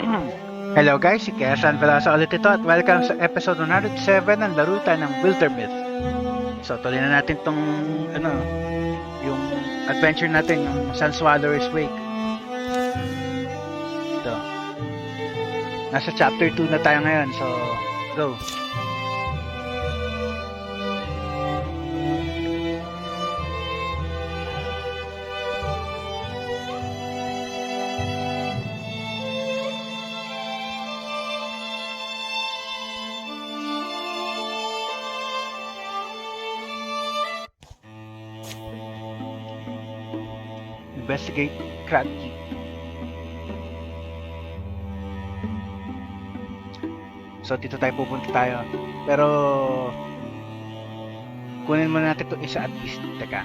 Hello guys, si Kesan Velosa ulit ito at welcome sa episode 107 ng Laruta ng Wildermyth. So tuloy na natin tong yung adventure natin, yung Sun Swallower's Wake. Ito. Nasa chapter 2 na tayo ngayon, so go. Investigate Crab Key. So dito tayo pupunta tayo. Pero kunin muna natin ito isa at least. Teka.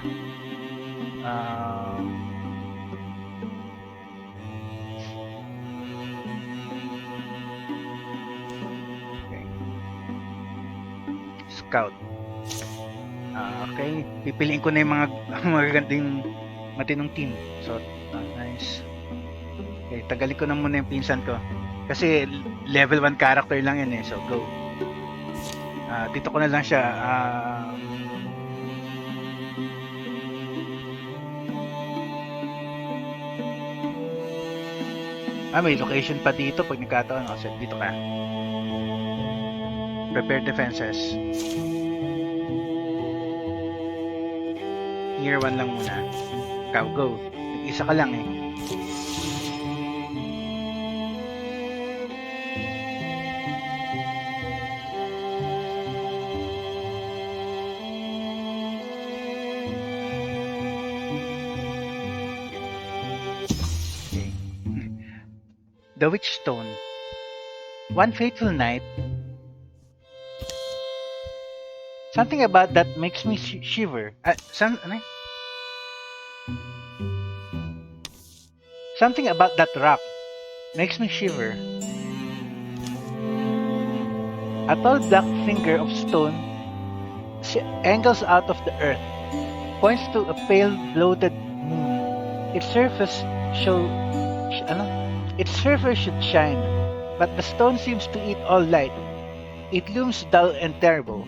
Okay. Scout. Okay. Pipiliin ko na yung mga magagandang matinong team. So, nice. Okay, tagalin ko na muna yung pinsan ko. Kasi level 1 character lang yun eh. So, go. Dito ko na lang siya. May location pa dito pag nagkataon. So, dito ka. Prepare defenses. Year 1 lang muna. Ikaw, go. Isa ka lang eh. Okay. The Witch Stone. One fateful night, something about that makes me shiver. Something about that rock makes me shiver. A tall black finger of stone angles out of the earth, points to a pale, bloated moon. Its surface should shine, but the stone seems to eat all light. It looms dull and terrible.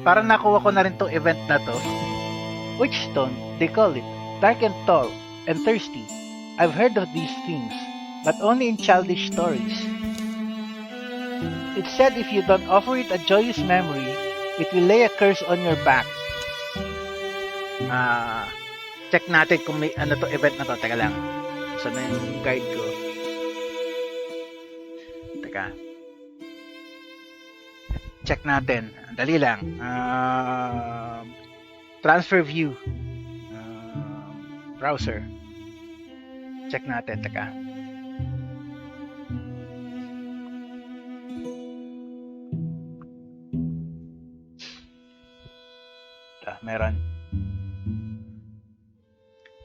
Parang nakuha ko na rin tong event na to. Witch stone, they call it. Dark and tall, and thirsty. I've heard of these things, but only in childish stories. It's said if you don't offer it a joyous memory, it will lay a curse on your back. Check natin kung may ano to event na to. Teka lang. Saan na yung guide ko? Teka. Check natin. Dali lang. Transfer view. Browser. Check natin, teka. Meron.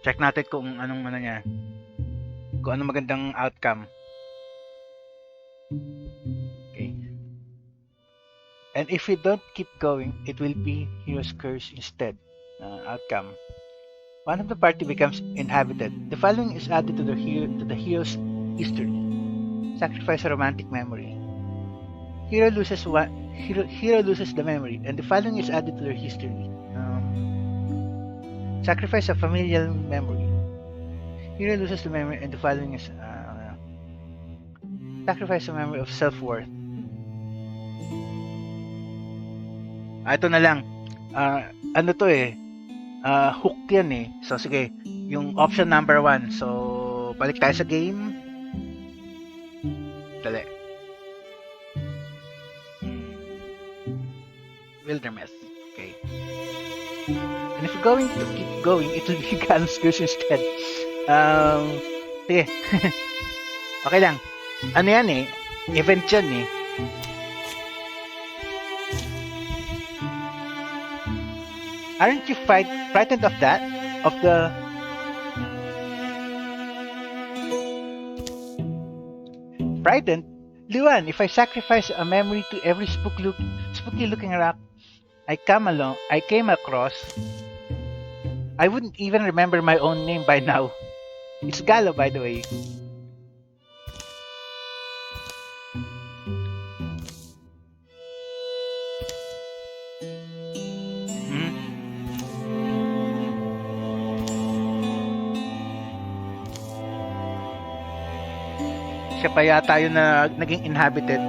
Check natin kung anong niya. Kung anong magandang outcome. Okay. And if we don't keep going, it will be hero's curse instead. Outcome. One of the party becomes inhabited. The following is added to the hero's history. Sacrifice a romantic memory. Hero loses the memory, and the following is added to their history. Sacrifice a familial memory. Hero loses the memory, and the following is sacrifice a memory of self-worth. Ito na lang. Ano to eh? Hook yan eh. So sige, yung option number 1. So balik tayo sa game. Dali. Wildermyth. Okay. And if you're going to keep going, it will be Gan's curse instead. Sige. Okay lang. Ano yan eh? Event yan eh. Aren't you frightened of that? Of the... Frightened? Luan, if I sacrifice a memory to every spooky looking rock I came across, I wouldn't even remember my own name by now. It's Gallo, by the way. Siya pa yata yung naging inhabited.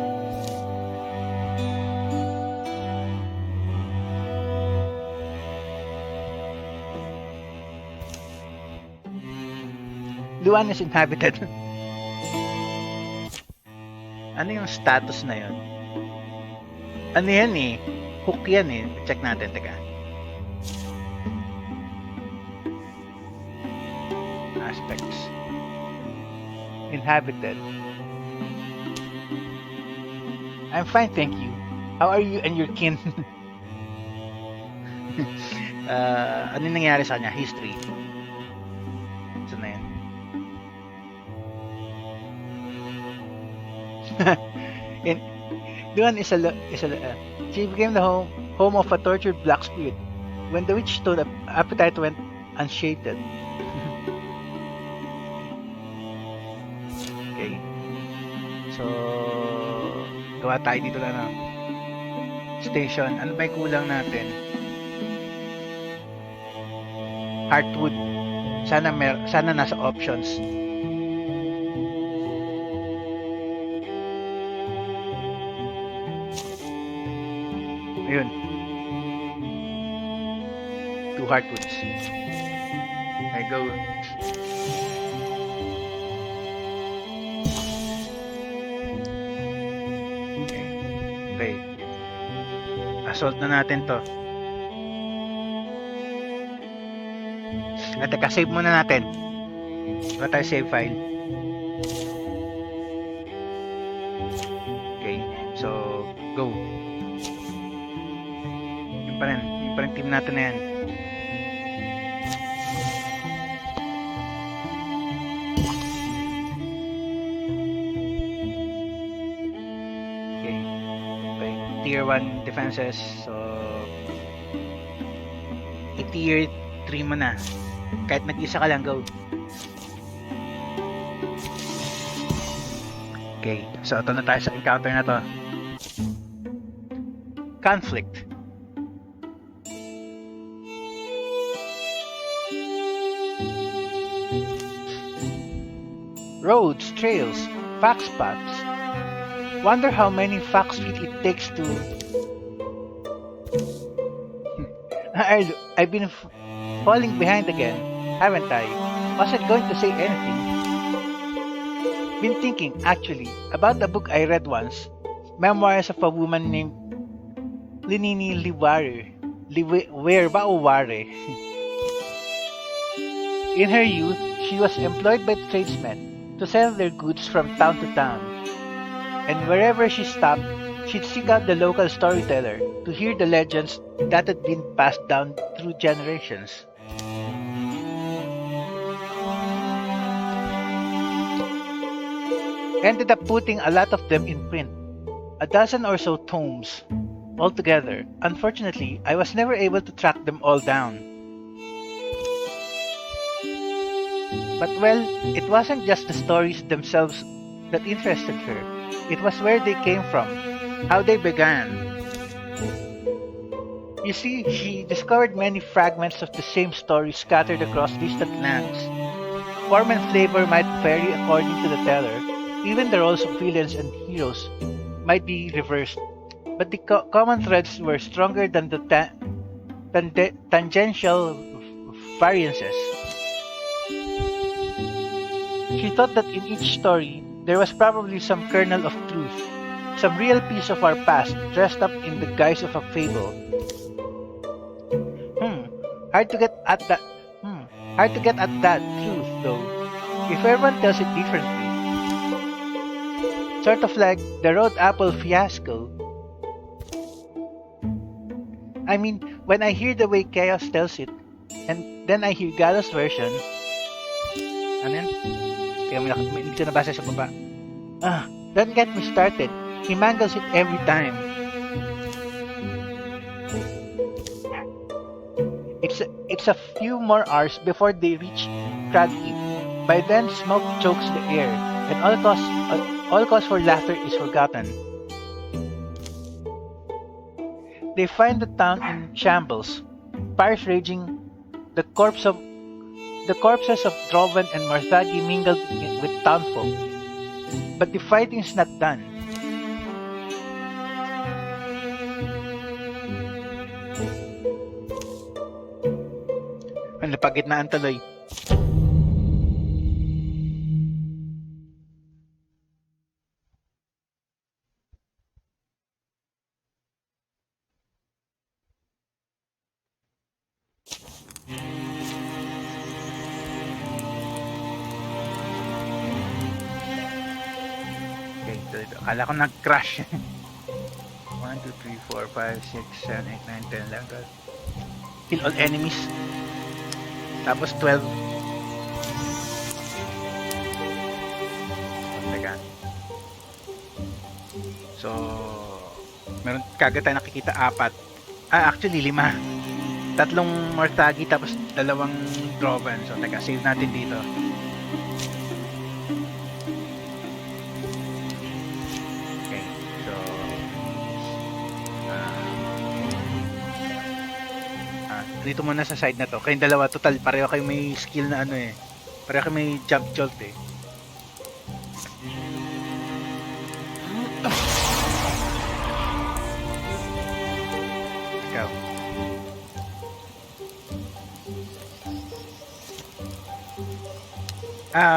Luan is inhabited. Ano yung status na yun? Ano yan eh? Hook yan eh. Check natin, teka. Aspects. Inhabited. I'm fine, thank you. How are you and your kin? Ano nangyari sa kanya? History. So na yan. Luan she became the home of a tortured black spirit. When the witch stole, appetite went unshated. Okay. So, gawa tayo dito lang na station. Ano ba yung kulang natin? Heartwood. Sana nasa options. Ayun. 2 heartwoods. I go. Okay. Assault na natin to. At teka, save muna natin. Wala tayo save file. Okay. So, go. Yung pa rin team natin na yan. Tier 1 defenses, so i-tier 3 mo na kahit nag-isa ka lang, go. Okay, so ito na tayo sa encounter na to. Conflict. Roads, trails, fox spots. Wonder how many fox feet it takes to... I've been falling behind again, haven't I? Wasn't going to say anything. Been thinking, actually, about a book I read once. Memoirs of a woman named Linini Liware. Where ba o Ware? In her youth, she was employed by tradesmen to sell their goods from town to town. And wherever she stopped, she'd seek out the local storyteller to hear the legends that had been passed down through generations. Ended up putting a lot of them in print, a dozen or so tomes altogether. Unfortunately, I was never able to track them all down. But well, it wasn't just the stories themselves that interested her. It was where they came from, how they began. You see, she discovered many fragments of the same story scattered across distant lands. Form and flavor might vary according to the teller. Even the roles of villains and heroes might be reversed, but the common threads were stronger than the tangential variances. She thought that in each story, there was probably some kernel of truth, some real piece of our past dressed up in the guise of a fable. Hard to get at that truth, though, if everyone tells it differently. Sort of like the road apple fiasco. I mean, when I hear the way Chaos tells it, and then I hear Galo's version, ano yan? Hindi ko nabasa sa baba. Don't get me started. He mangles it every time. It's a few more hours before they reach Crag Heap. By then, smoke chokes the air, and all cause for laughter is forgotten. They find the town in shambles, fires raging, the corpses of Droven and Marthagi mingled with townfolk. But the fighting is not done. Ang napagitnaan tuloy. Okay, ito. Akala ko nag-crash. 1, 2, 3, 4, 5, 6, 7, 8, 9, 10, 11, 12. Kill all enemies. Tapos 12. Teka. So, meron kagad tayo nakikita 4. Actually 5. 3 Mortagi tapos 2 Droven. So, teka, save natin dito. Okay. So, dito muna sa side na to. Kayong dalawa, total, pareho kayo may skill na ano eh. Pareho kayo may jump jolt eh. Ikaw.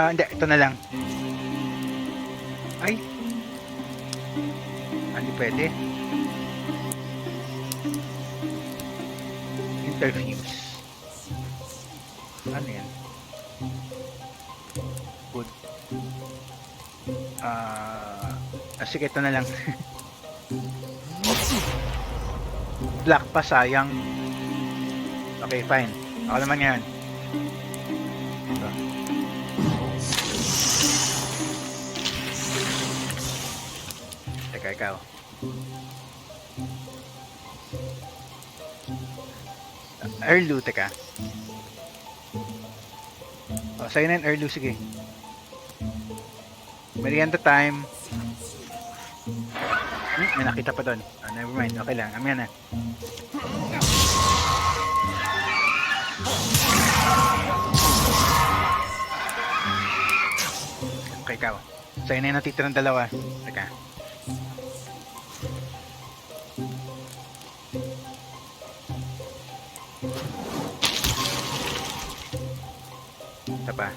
Hindi, ito na lang. Ay. Hindi pwede. Interfuse. Ano yan? Good. Sige, ito na lang. Black pa, sayang. Okay, fine. Ako naman yan. Ito. Teka, ikaw. Erlu, teka. Sa'yo na yung Erlu, sige. Merienda time. May nakita pa doon. Never mind, okay lang. Amyan na. Okay, ikaw. Sa'yo na yung natitirang 2. Teka. Ito pa.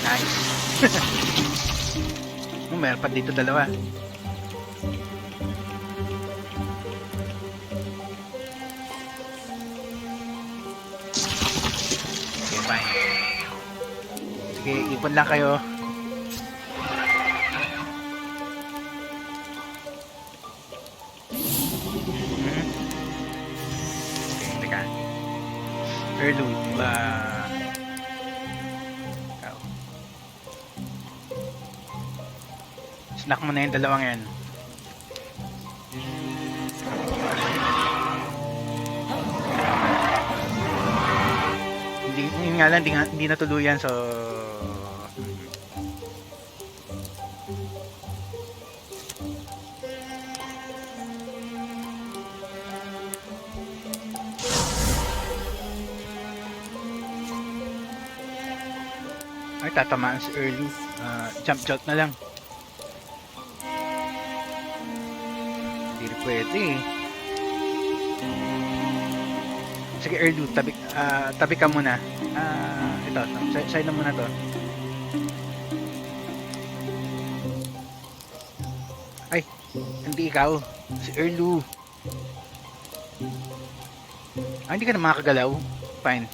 Nice. Meron pa dito 2. Okay, fine. Sige, ipon lang kayo. Erlu, snack mo na yung 2 yan. Yun nga lang, hindi natuluyan, so ay, tatamaan si Erlu. Jump jolt na lang. Hindi rin pwede eh. Sige, Erlu, tabi ka muna. Ito, sa'yo na muna to. Ay, hindi ikaw. Si Erlu. Hindi ka na makakagalaw. Fine.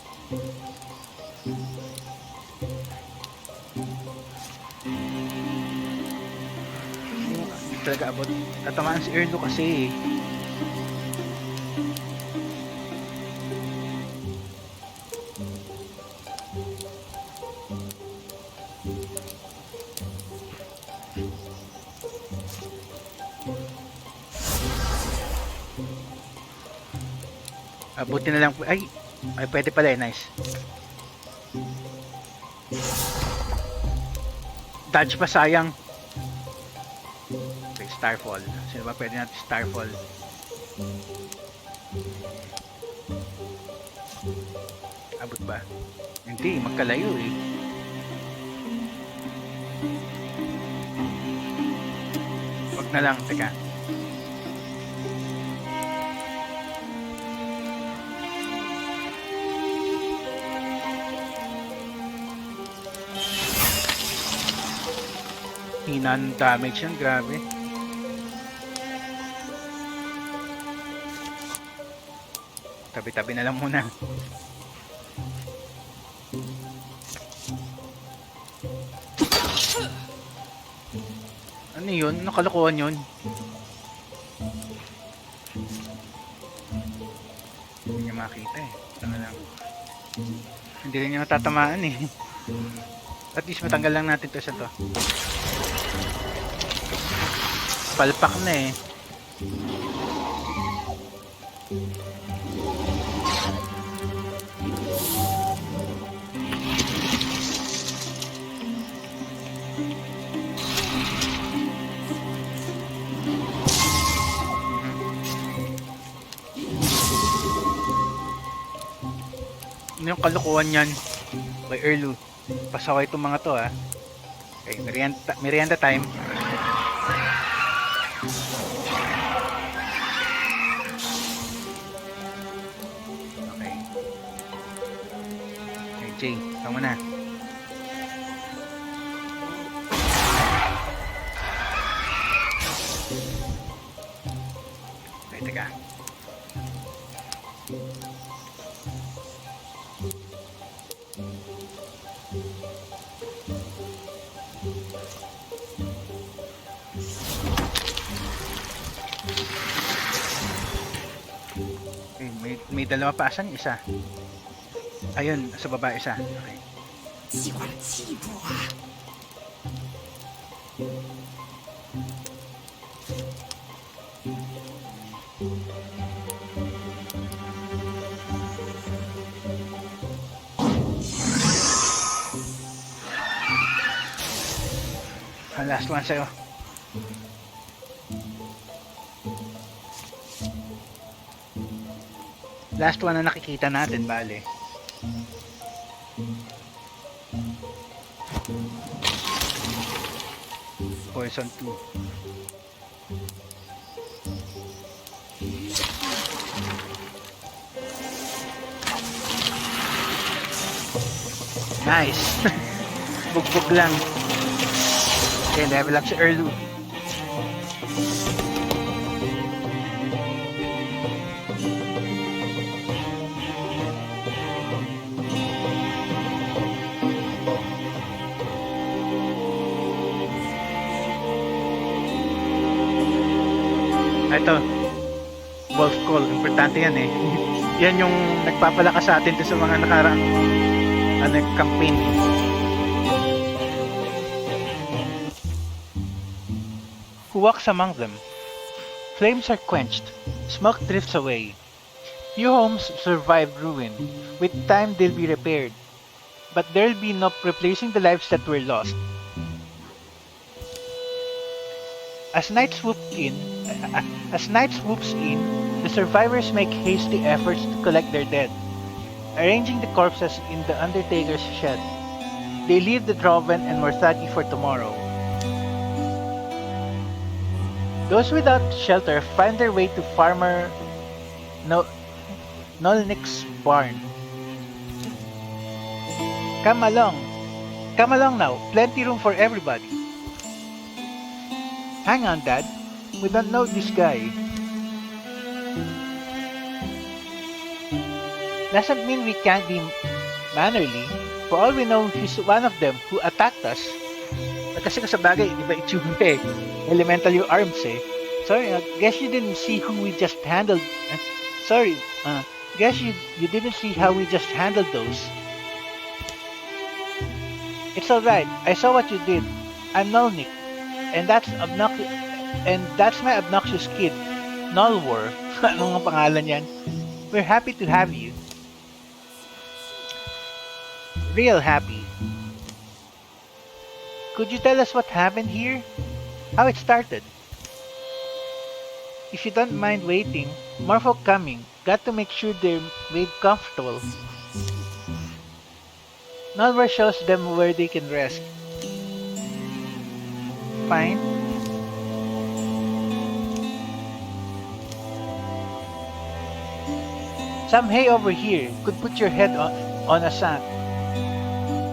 Talaga abot. Tatamaan si Erlu kasi abutin na lang. Ay, pwede pala eh. Nice. Dodge pa, sayang. Okay, Starfall. Sino ba pwede natin Starfall? Abot ba? Hindi, magkalayo eh. Wag na lang, teka. Hina ng damage yan, grabe. Tabi-tabi na lang muna. Ano yun? Ano kalokohan yun? Hindi niya makita eh. Ano lang. Hindi rin niya natatamaan eh. At least matanggal lang natin to sa to. Palpak na eh. Ano yung kalukuhan yan? By Erlu. Pasaway itong mga to ha. Okay, merienda time. Okay. Okay, Jay, tama na. Okay, teka. May dalawa pa, asan isa? Ayun, sa baba isa. Okay. Ang last one sa'yo. Last one na nakikita natin, bale. Poison 2. Nice. Bugbog lang. Okay, level up si Erlu. Ito, Wolf Call, importante yan eh. Yan yung nagpapalakas sa atin sa mga nakaraang campaign. Who walks among them? Flames are quenched, smoke drifts away. Few homes survive ruin. With time they'll be repaired, but there'll be no replacing the lives that were lost. As night swoops in, the survivors make hasty efforts to collect their dead, arranging the corpses in the undertaker's shed. They leave the Droven and Morthagi for tomorrow. Those without shelter find their way to Farmer Nolnik's barn. Come along now, plenty room for everybody. Hang on, Dad. We don't know this guy. Doesn't mean we can't be mannerly. For all we know, he's one of them who attacked us. Kasi sa bagay, di ba itsura eh. Elemental yung arms eh. Sorry, guess you didn't see who we just handled. Guess you didn't see how we just handled those. It's alright. I saw what you did. I'm Nolnik. And that's my obnoxious kid, Nolwar. Ano nga pangalan yan? We're happy to have you. Real happy. Could you tell us what happened here? How it started? If you don't mind waiting, more folk coming. Got to make sure they're made comfortable. Nowhere shows them where they can rest. Fine. Some hay over here could put your head on a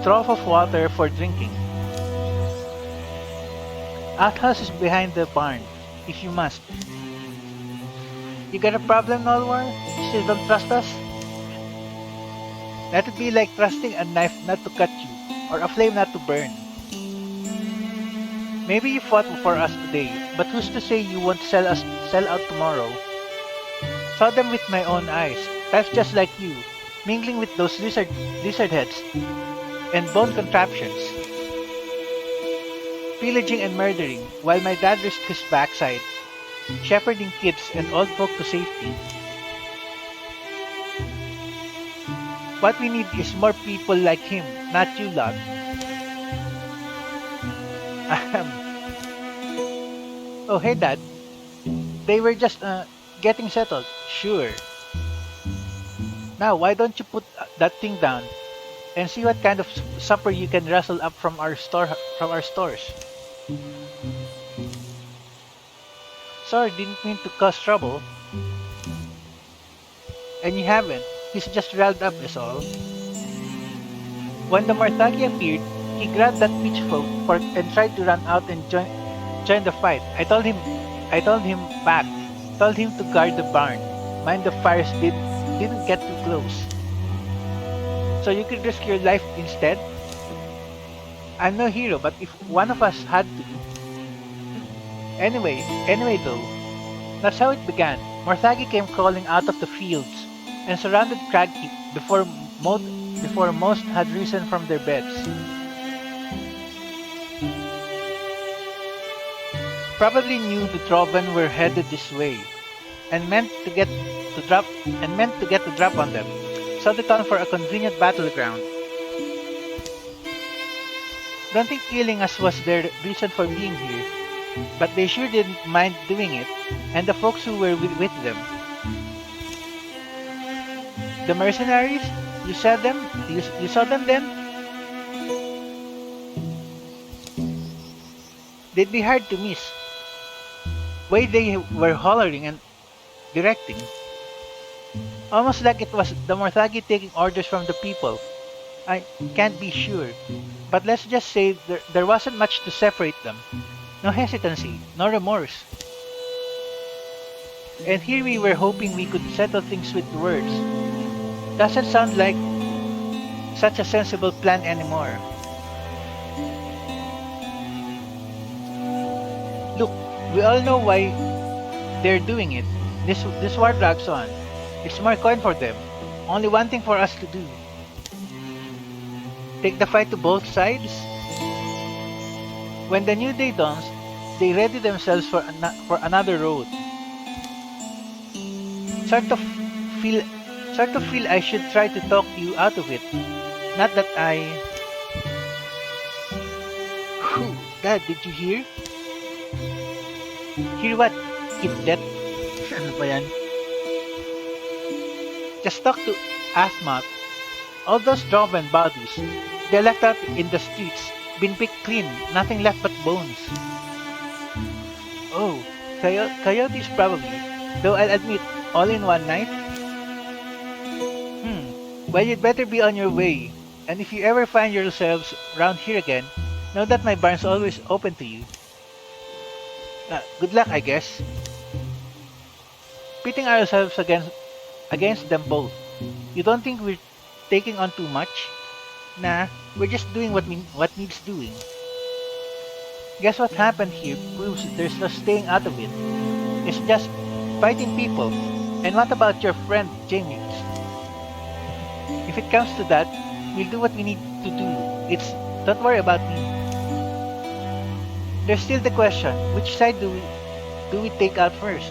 trough of water for drinking. Outhouse is behind the barn, if you must. You got a problem, Nolwar? Still don't trust us? That would be like trusting a knife not to cut you, or a flame not to burn. Maybe you fought for us today, but who's to say you won't sell out tomorrow? Saw them with my own eyes, types just like you, mingling with those lizard heads and bone contraptions, pillaging and murdering, while my dad risked his backside, shepherding kids and old folk to safety. What we need is more people like him, not you lot. Oh, hey, Dad. They were just getting settled. Sure. Now, why don't you put that thing down and see what kind of supper you can rustle up from our stores? Sorry, didn't mean to cause trouble. And you haven't. He's just riled up is all. When the Marthagi appeared, he grabbed that pitchfork and tried to run out and join the fight. I told him back. Told him to guard the barn. Mind the fires didn't get too close. So you could risk your life instead? I'm no hero, but if one of us had to. Anyway though, that's how it began. Marthagi came crawling out of the fields and surrounded Cragkeep before most had risen from their beds. Probably knew the Troven were headed this way, and meant to get the drop on them. Saw the town for a convenient battleground. Don't think killing us was their reason for being here, but they sure didn't mind doing it, and the folks who were with them. The mercenaries? You saw them? You saw them then? They'd be hard to miss. Way they were hollering and directing. Almost like it was the Marthagi taking orders from the people. I can't be sure, but let's just say there wasn't much to separate them. No hesitancy, no remorse. And here we were hoping we could settle things with words. Doesn't sound like such a sensible plan anymore. Look, we all know why they're doing it. This war drags on. It's more coin for them. Only one thing for us to do. Take the fight to both sides? When the new day dawns, they ready themselves for another road. Sort of feel I should try to talk you out of it. Not that I... Whew, Dad, did you hear? Hear what? Kidlet? Ano ba yan? Just talk to Athmat. All those Droven bodies, they're left out in the streets, been picked clean, nothing left but bones. Oh, coyotes probably, though I'll admit, all in one night? Well, you'd better be on your way, and if you ever find yourselves round here again, know that my barn's always open to you. Good luck, I guess. Pitting ourselves against them both. You don't think we're taking on too much? Nah, we're just doing what needs doing. Guess what happened here proves there's no staying out of it. It's just fighting people. And what about your friend, James? If it comes to that, we'll do what we need to do. Don't worry about me. There's still the question, which side do we take out first?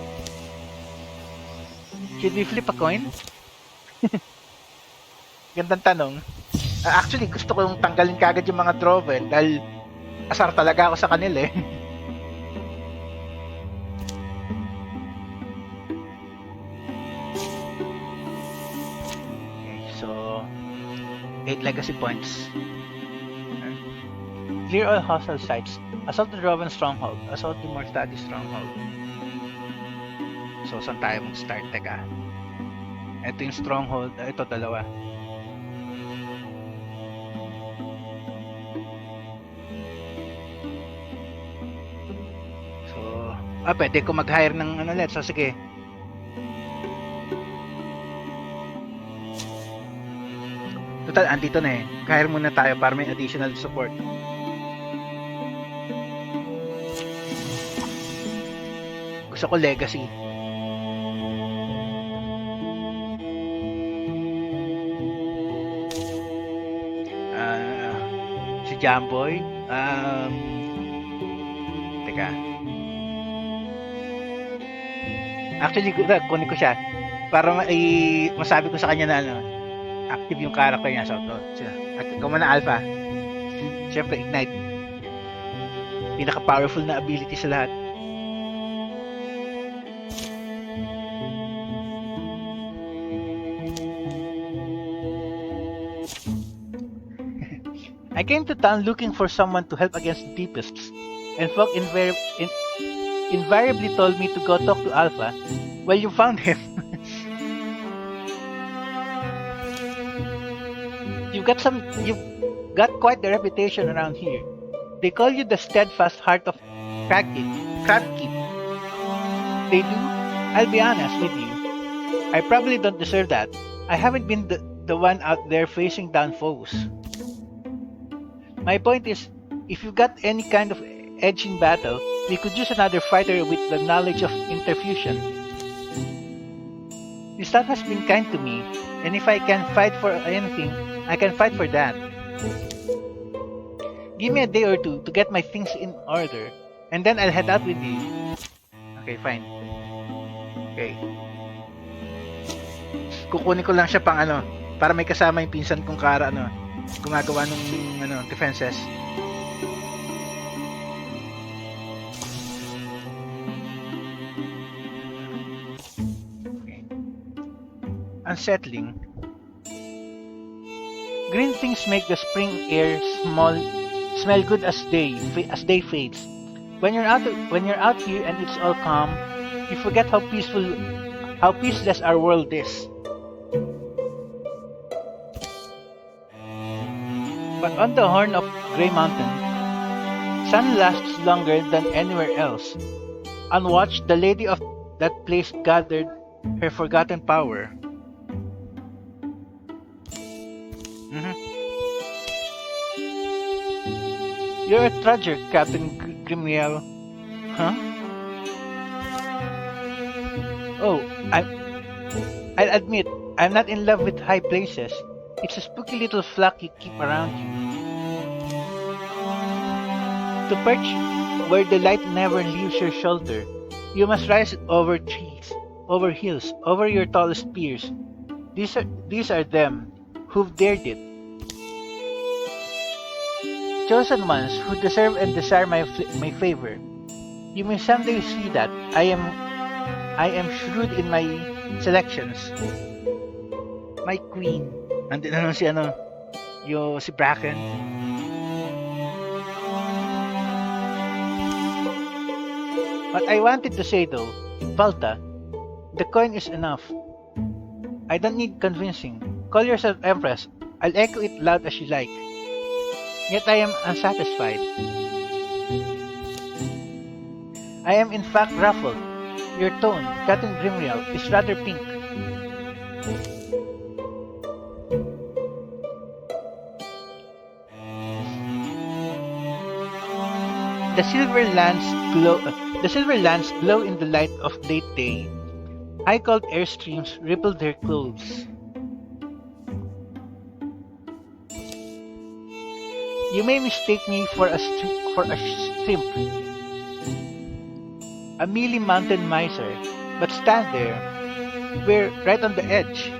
Should we flip a coin? Gandang tanong. Actually, gusto kong tanggalin kagad yung mga Droven dahil asar talaga ako sa kanila eh. legacy points. Clear all hostile sites. Assault the Rowan stronghold. Assault the Mortati stronghold. So, saan tayo mag-start? Teka. Ito yung stronghold. Ito, dalawa. So, pwede ko mag-hire ng ano ulit. So, sige. Total, andito na eh. Hire muna tayo para may additional support. Gusto ko legacy. Si Jamboy. Teka. Actually, kunin ko siya. Para masabi ko sa kanya na ano, active yung character niya. So, at ikaw na Alpha. Siyempre, Ignite. Pinaka-powerful na ability sa lahat. I came to town looking for someone to help against the Deepists, and folk invariably told me to go talk to Alpha. Well, you found him. You've got quite the reputation around here. They call you the steadfast heart of Crabkeep. They do? I'll be honest with you. I probably don't deserve that. I haven't been the one out there facing down foes. My point is, if you got any kind of edge in battle, we could use another fighter with the knowledge of interfusion. This town has been kind to me, and if I can fight for anything, I can fight for that. Give me a day or two to get my things in order, and then I'll head out with you. Okay, fine. Okay. Kukunin ko lang siya pang ano, para may kasama yung pinsan kong Kara, ano, gumagawa ng ano, defenses. Okay. Unsettling. Green things make the spring air smell good as day fades. When you're out here and it's all calm, you forget how peaceless our world is. But on the horn of Grey Mountain, sun lasts longer than anywhere else. Unwatched, the lady of that place gathered her forgotten power. You're a trudger, Captain Grimriel. Huh? Oh, I'll admit, I'm not in love with high places. It's a spooky little flock you keep around you. To perch where the light never leaves your shoulder, you must rise over trees, over hills, over your tallest peers. These are them who've dared it. Chosen ones who deserve and desire my favor. You may someday see that I am shrewd in my selections. My queen. Nandito na si si Bracken. What I wanted to say though, Valta, the coin is enough. I don't need convincing. Call yourself Empress. I'll echo it loud as you like. Yet I am unsatisfied. I am in fact ruffled. Your tone, Captain Grimriel, is rather pink. The silver lands glow in the light of late day. High cold air streams ripple their clothes. You may mistake me for a shrimp, a mealy mountain miser, but stand there. We're right on the edge.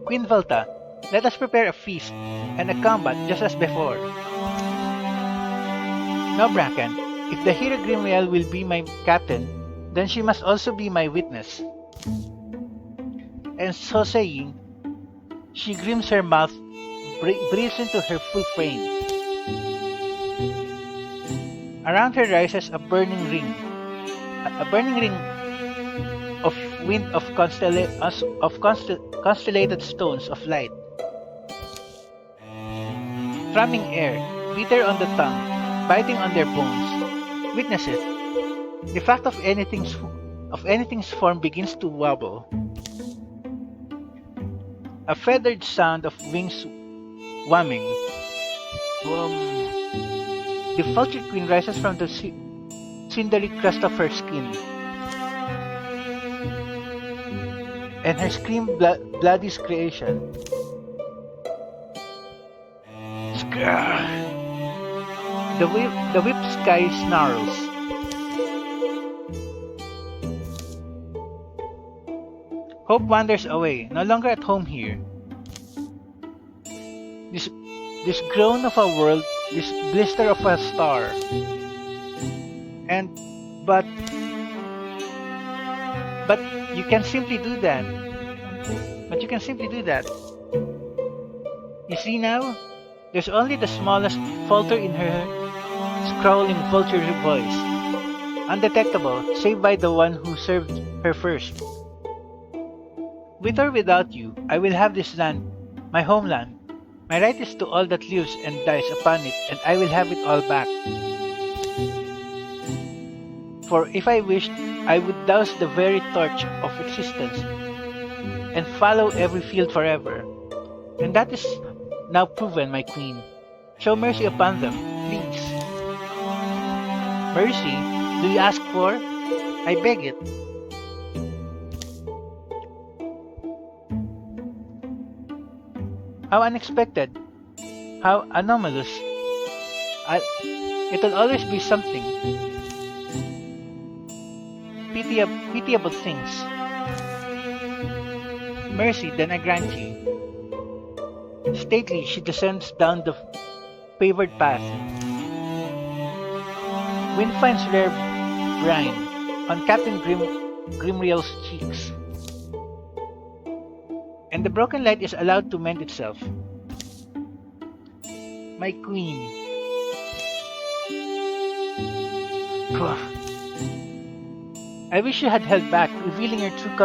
Queen Valta, let us prepare a feast and a combat just as before. Now, Bracken, if the hero Grimriel will be my captain, then she must also be my witness. And so saying, She grims her mouth, breathes into her full frame. Around her rises a burning ring. A burning ring of wind of constellated stones of light. Thrumming air, bitter on the tongue, biting on their bones. Witness it. The fact of anything's form begins to wobble. A feathered sound of wings whumming. The vulture queen rises from the cindery crust of her skin, and her scream bloodies creation. The whip sky snarls. Hope wanders away, no longer at home here. This groan of a world, this blister of a star. But you can simply do that. You see now? There's only the smallest falter in her scrawling vulture voice. Undetectable, save by the one who served her first. With or without you, I will have this land, my homeland. My right is to all that lives and dies upon it, and I will have it all back. For if I wished, I would douse the very torch of existence and follow every field forever. And that is now proven, my queen. Show mercy upon them, please. Mercy? Do you ask for? I beg it. How unexpected. How anomalous. It'll always be something. Pitiable things. Mercy, then I grant you. Stately, she descends down the favored path. Wind finds rare brine on Captain Grimriel's cheeks. And the broken light is allowed to mend itself. My queen. I wish you had held back. Revealing your true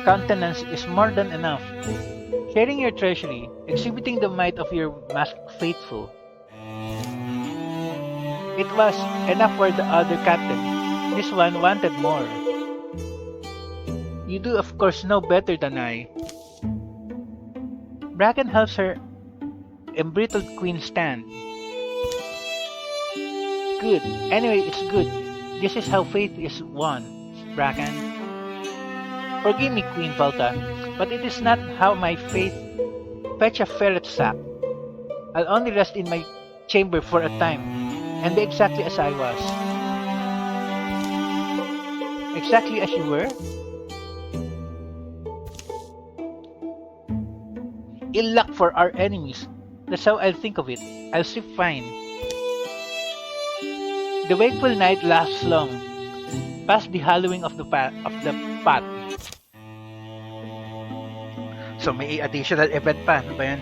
countenance is more than enough. Sharing your treasury, exhibiting the might of your masked faithful. It was enough for the other captain. This one wanted more. You do of course know better than I. Bracken helps her embrittled queen stand. Good. Anyway, it's good. This is how faith is won, Bracken. Forgive me, Queen Valta, but it is not how my faith. Fetch a ferret sack. I'll only rest in my chamber for a time, and be exactly as I was. Exactly as you were? Ill luck for our enemies. That's how I'll think of it. I'll sleep fine. The wakeful night lasts long, past the hallowing of the pot. So may additional event pa, ano ba yan?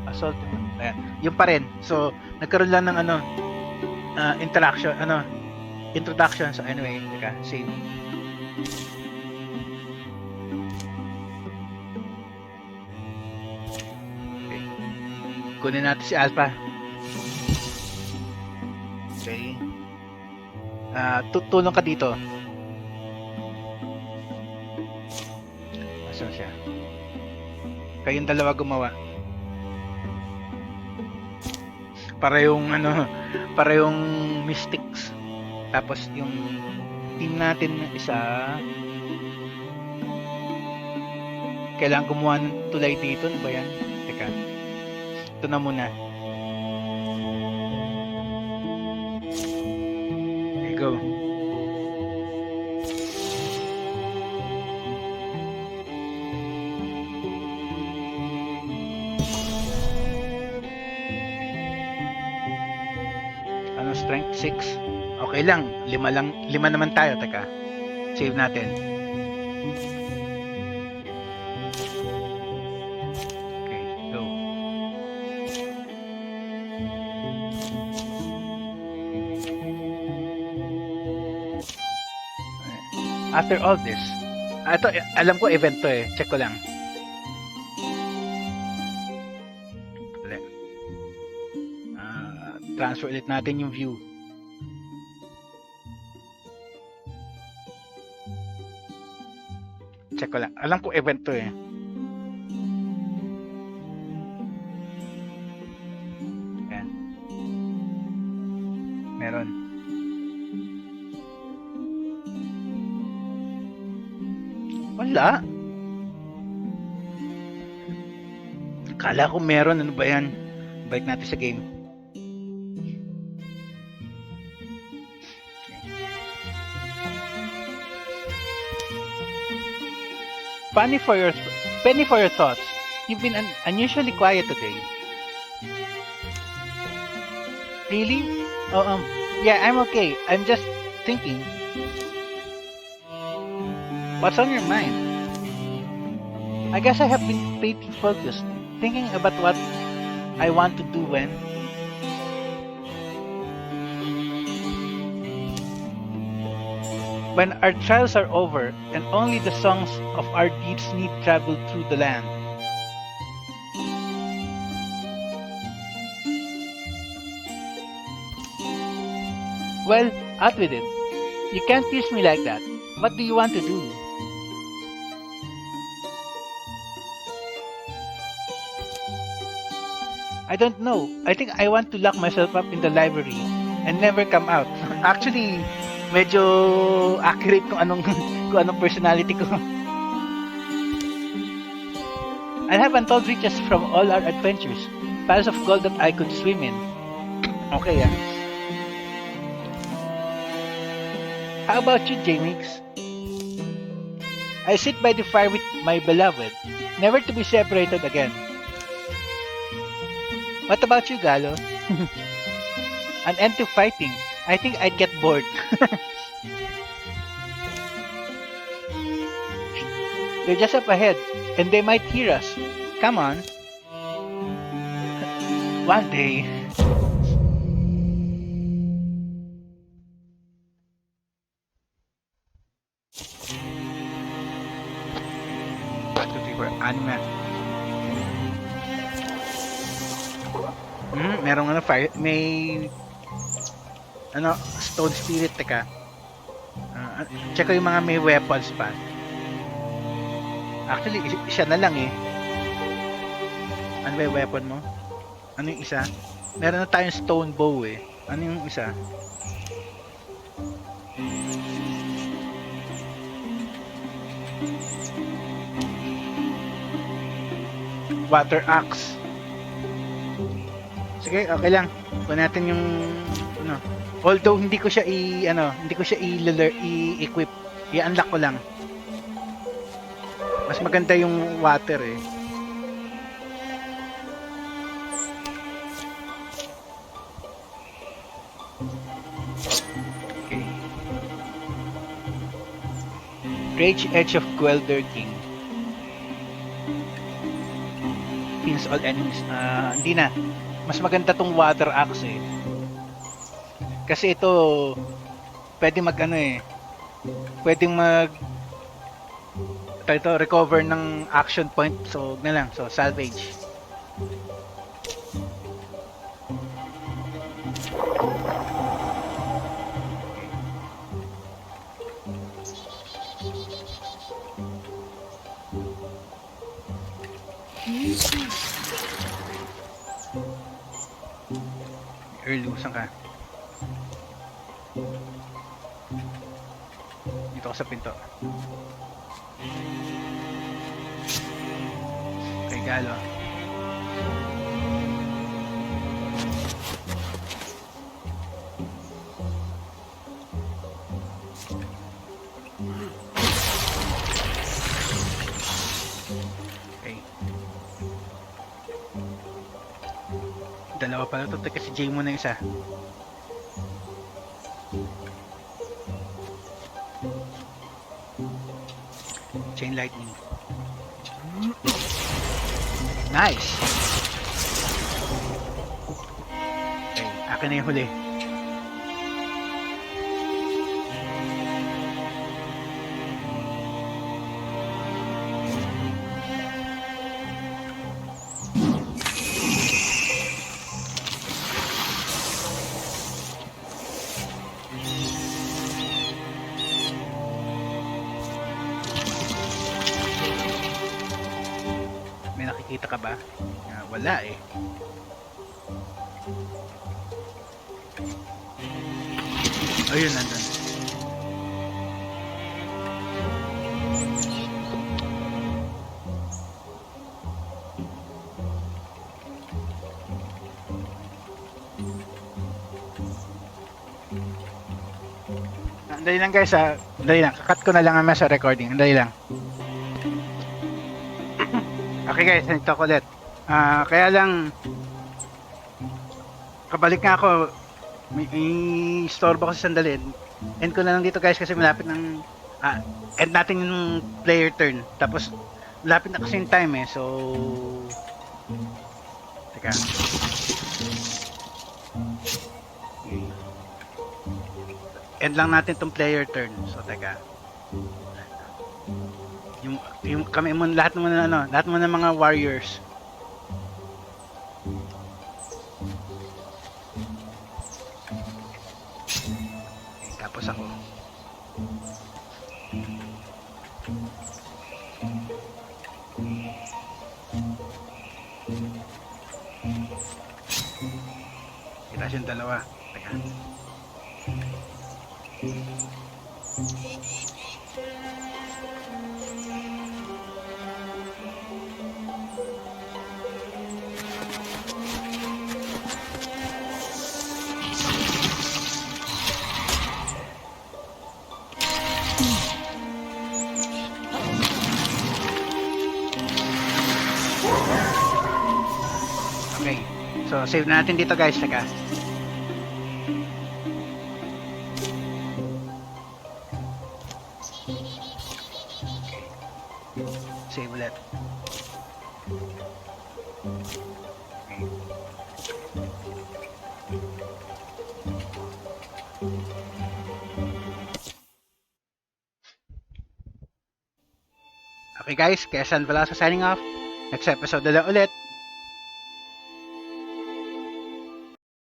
Assault. Ayan. Yung pa rin. So nagkaroon lang ng introduction. So anyway, teka, save. Okay. Kunin natin si Alpha. Okay. Tulong ka dito. Asan siya? Kayong dalawa gumawa. Para yung mystics. Tapos yung team natin isa kailangan gumawa ng tulay dito. Ano ba yan? Teka. Ito na muna. Okay, go. Ano, strength 6? Okay lang. 5 naman tayo. Teka. Save natin. After all this, ito, alam ko event to eh. Check ko lang. Transfer ulit natin yung view. Check ko lang. Alam ko event to eh. Ayan. Meron. Wala. Kala ko meron. Ano ba yan? Balik natin sa game. Penny for your thoughts. You've been unusually quiet today. Really? Oh, yeah, I'm okay. I'm just thinking. What's on your mind? I guess I have been pretty focused, thinking about what I want to do when our trials are over and only the songs of our deeds need travel through the land. Well, out with it. You can't tease me like that. What do you want to do? I don't know. I think I want to lock myself up in the library and never come out. Actually, medyo accurate kung anong personality ko. I have untold riches from all our adventures, piles of gold that I could swim in. Okay, ah. How about you, Jamix? I sit by the fire with my beloved, never to be separated again. What about you, Galo? An end to fighting. I think I'd get bored. They're just up ahead, and they might hear us. Come on. One day. Anime. Merong fire, may stone spirit. Teka, check ko yung mga may weapons pa. Actually, siya na lang eh. Ano ba yung weapon mo? Ano yung isa? Meron na tayong stone bow eh. Ano yung isa? Water axe. Sige, okay lang. Kunin natin yung although hindi ko siya i-equip. I-unlock ko lang. Mas maganda yung water eh. Okay. Rage Edge of Gwelder King. Pins all enemies. Hindi na. Mas maganda tong water axe eh. Kasi ito pwedeng pwedeng recover ng action point. So, na lang. So, salvage. Early, saan ka? Dito ako sa pinto. Okay, Galo. Okay. Dalawa pala ito. Teka, si Jay muna isa. Chain lightning. Nice! Okay, akin na yung huli. ka ba? Wala eh. Ayun, nandun. Andali lang guys ha. Andali lang. Kakat ko na lang naman sa recording. Andali lang. Okay guys, ito ko ulit. Kaya lang kabalik nga ako. May istorbo ko sa sandali. End ko na lang dito guys kasi malapit ng end natin yung player turn. Tapos malapit na kasi yung time eh. So teka. End lang natin tong player turn. So teka. Yung kami mo lahat mo na lahat mo na mga warriors. Okay, tapos ako. Kita yung dalawa. Teka. Okay. So, save na natin dito guys. Teka. Save ulit. Okay guys, kaya saan pala sa signing off. Next episode na lang ulit.